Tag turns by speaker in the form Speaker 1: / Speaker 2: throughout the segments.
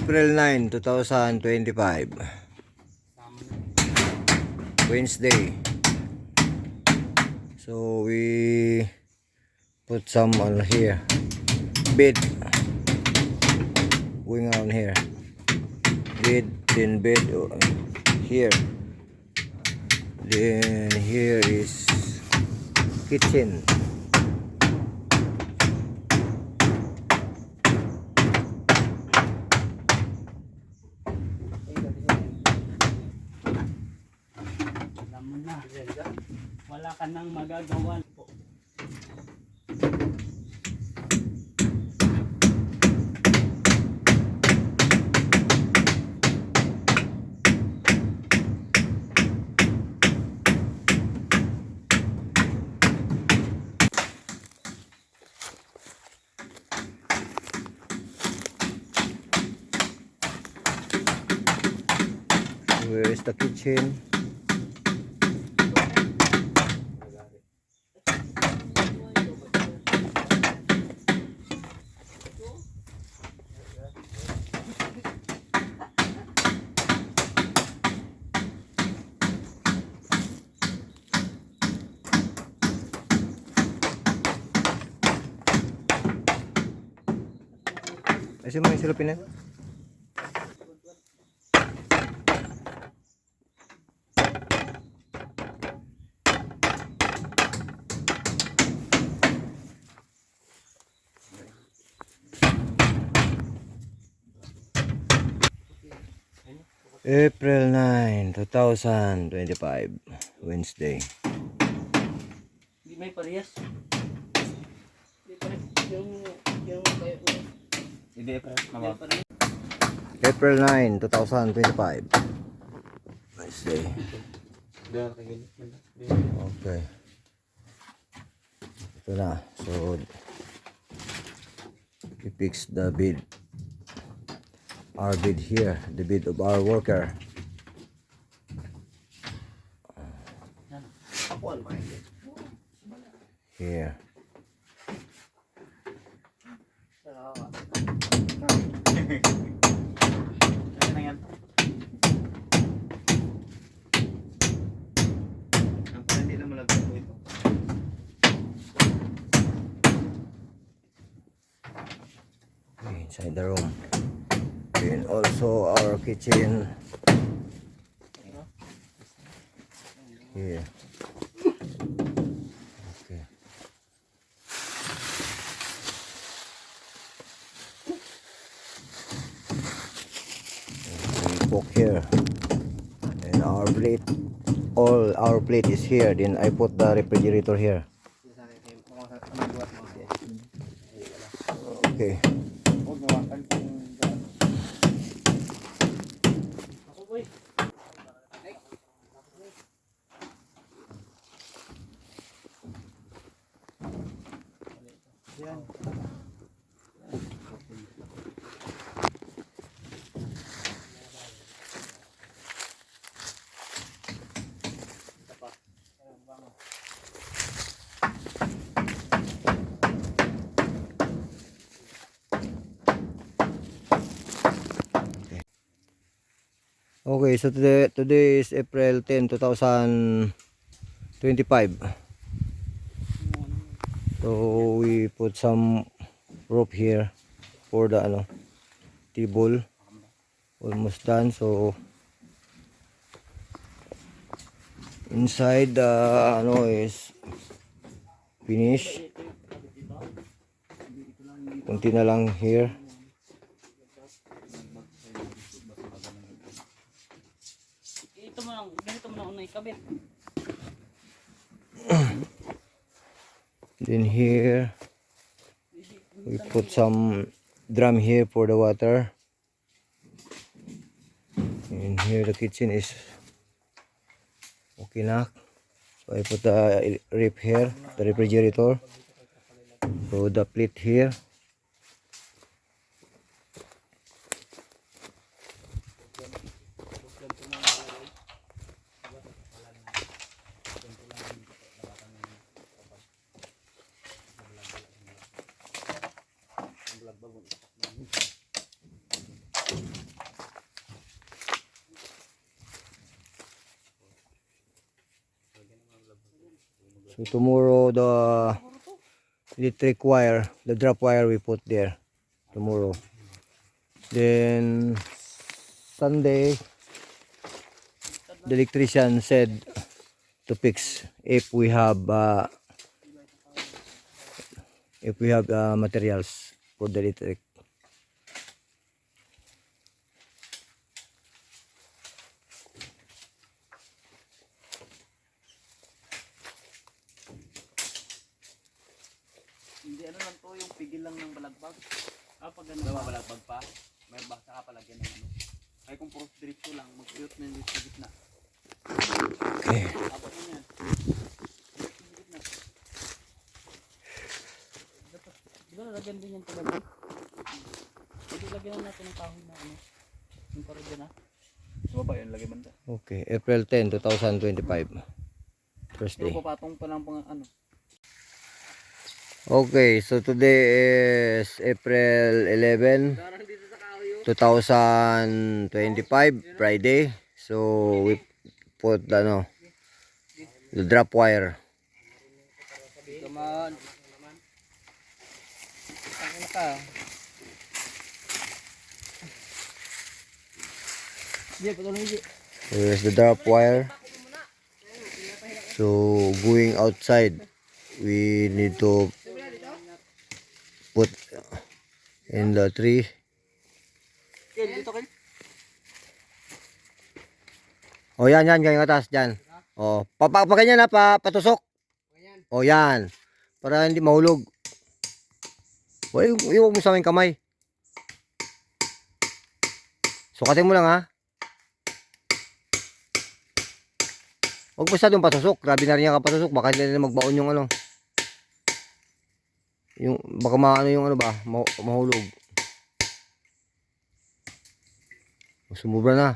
Speaker 1: April 9, 2025, Wednesday. So we put some on here, bed going on here, bed, then bed here, then here is kitchen.
Speaker 2: Wala ka nang magagawa po.
Speaker 1: Where is the kitchen? Ayusin mo yung silupin na. April 9, 2025, Wednesday.
Speaker 2: Hindi may parehas. Hindi parehas. Hindi parehas.
Speaker 1: April 9, 2025, Wednesday. Okay. Ito na. So, we fix the bed. Our bed here, the bed of our worker. Here. Okay, inside the room. And also our kitchen here. Okay. And we cook here. And our plate, all our plate is here. Then I put the refrigerator here. Okay. Okay, so today is April 10, 2025. So we put some rope here for the table. Almost done. So inside the is finished. Kunti na lang here.
Speaker 2: Ganito mo na unay kabit.
Speaker 1: Then here we put some drum here for the water. And here the kitchen is okay na. So I put the rip here, the refrigerator. So the plate here. So tomorrow the electric wire, the drop wire we put there tomorrow. Then Sunday the electrician said to fix if we have materials for the electric.
Speaker 2: Hindi ano lang to, yung pigil lang ng balagbag. Pag ganun ba balagbag pa, may basta ka palagyan ng ano. Kaya kung puro diretso lang, mag-uyot na yung sa gitna.
Speaker 1: Okay.
Speaker 2: Apat mo yan. Diretso sa gitna. Di ba lalagyan din yan talaga? Pwede lagyan na natin ng kahoy na ano. Yung parang dyan Sa baba yun, lagay banda.
Speaker 1: Okay, April 10, 2025. Thursday.
Speaker 2: Pero papatong pa lang pang ano.
Speaker 1: Okay, so today is April 11, 2025, Friday. So we put the drop wire.
Speaker 2: Come on. Ano ka? Hindi, patuloy hindi.
Speaker 1: Here's the drop wire. So going outside, we need to put in the tree.
Speaker 2: Dito kayo.
Speaker 1: O yan, ganyan atas, dyan. O, ganyan na, patusok. O yan, para hindi mahulog. O, iwag mo sa aming kamay. Sukatin mo lang ha. Huwag mo masyadong patusok. Grabe na rin yan kapatusok. Baka hindi na magbaon yung ano. Baka maano yung ano ba, mahulog. Sumubra na.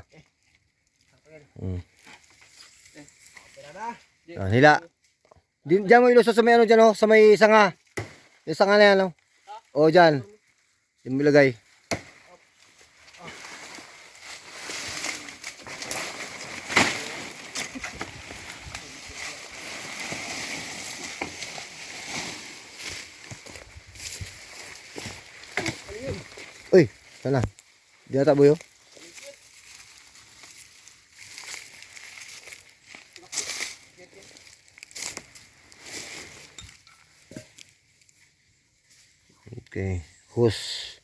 Speaker 1: Hila. Diyan mo ilusot sa may ano dyan, sa may sanga. Yung sanga na yan, o dyan. Diyan mo ilagay. Uy, sana. Di ata buyo. Okay, hose.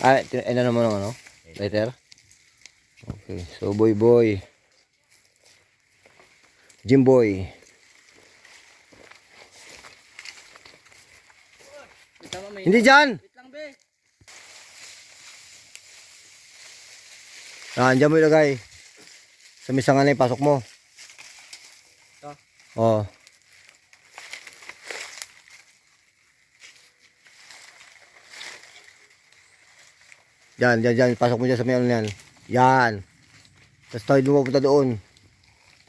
Speaker 1: Ano naman ng ano? Lighter? Okay, so boy. Jimboy. Hindi dyan!
Speaker 2: Wait lang be.
Speaker 1: Dyan mo ilagay. Sa misangan na yung pasok mo. Oo. Diyan. Pasok mo dyan sa may ano yan. Yan. Tapos tayo pupunta doon.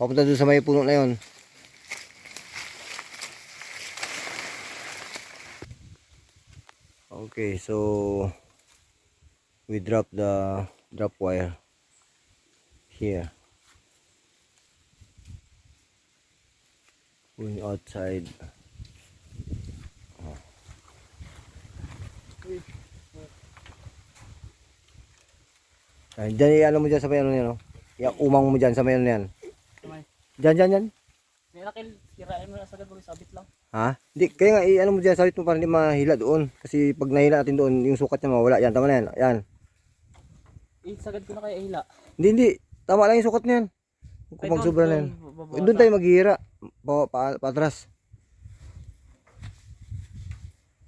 Speaker 1: Papunta doon sa may puno na yun. Okay, so we drop the drop wire here. Going outside. Diyan ano mo dyan sa may ano yan, umang mo dyan sa may ano yan. Diyan.
Speaker 2: May nakil, kirain mo na sagad mo sabit lang.
Speaker 1: Ha? Hindi, kaya nga ano mo dyan, sabit mo para hindi mahila doon. Kasi pag nahila natin doon, yung sukat niya mawala. Yan, tama na yan. Yan.
Speaker 2: Sagad ko na kaya hila.
Speaker 1: Hindi. Tama lang yung sukat niyan. Kung magsobra na yan. Doon tayo maghihira. Patras.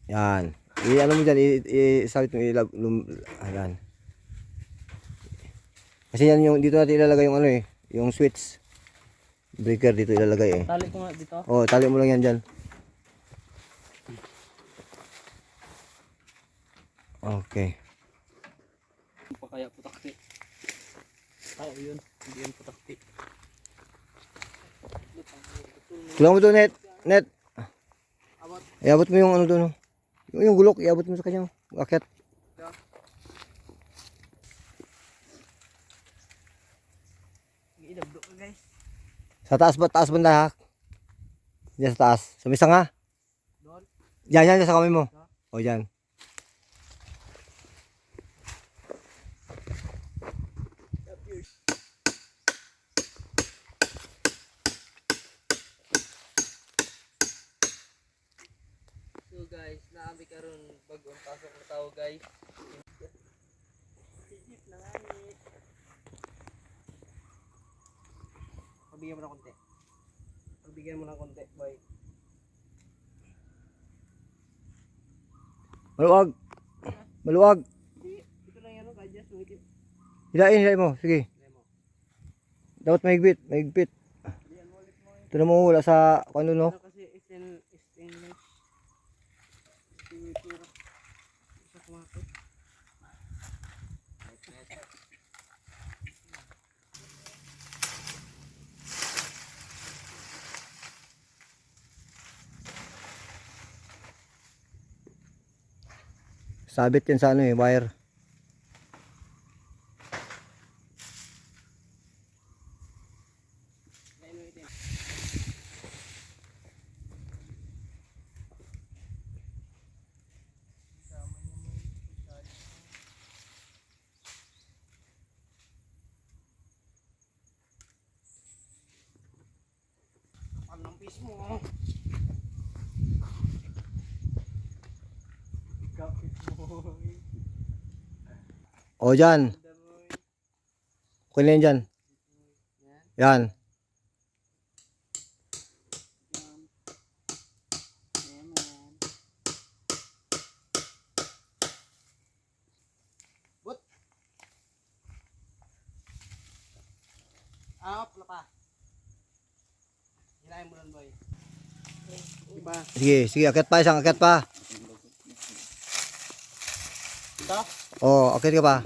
Speaker 1: Yan. Ano mo dyan, sabit mo ayan. Kasi yan yung, dito natin ilalagay yung yung switch. Breaker dito ilalagay
Speaker 2: Tali ko nga dito.
Speaker 1: Oh, tali mo lang yan dyan. Okay.
Speaker 2: Pa kaya putakti. Kaya yun, hindi yun putakti.
Speaker 1: Tulungan mo to, net. Iabot mo yung ano doon. Yung gulok, iabot mo sa kanya. Akit.
Speaker 2: Idabdo ka guys.
Speaker 1: Sa taas ba? Taas banda ha? Diyan sa taas. Sa misa nga.
Speaker 2: Doon.
Speaker 1: Yan, sa kamay mo. O, yan.
Speaker 3: So guys, naami karon bagong pasok na tao guys. Sigit na ngani. Pabigyan mo ng konti. Pabigyan mo ng konti, boy.
Speaker 1: Maluwag. Maluwag.
Speaker 3: Ito lang yan, kaya just wait.
Speaker 1: Hilain mo. Sige. Dapat mahigpit. Mahigpit. Ito na mo wala sa ano no.
Speaker 3: Ano kasi stainless. Sa kumakot.
Speaker 1: Sabit yan sa ano eh, wire.
Speaker 3: Anong piece mo? Kapit mo.
Speaker 1: O dyan. Okay na yan dyan. Yan.
Speaker 3: Wala pa. Hilahin mo lang, boy. Diba?
Speaker 1: Sige, akyat pa, isang akyat pa.
Speaker 3: Ito?
Speaker 1: O, akyat ka pa.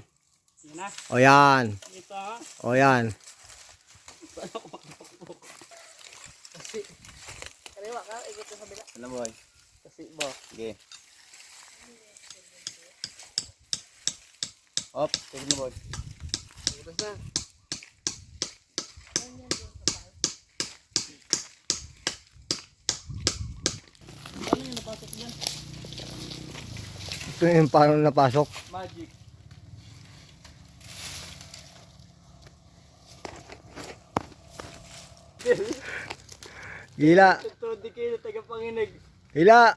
Speaker 3: Sige na.
Speaker 1: O yan.
Speaker 3: Ito.
Speaker 1: O yan.
Speaker 3: Kasi, kaliwa ka, ikot sa kabila.
Speaker 2: Ano boy?
Speaker 3: Kasi, bo.
Speaker 2: Sige. Hop, sige na boy.
Speaker 3: Ikot na. Ano yung napasok dyan?
Speaker 1: Ito yung paano napasok.
Speaker 3: Magic.
Speaker 1: Gila.
Speaker 3: Ito, di kayo na tagapanginig.
Speaker 1: Gila.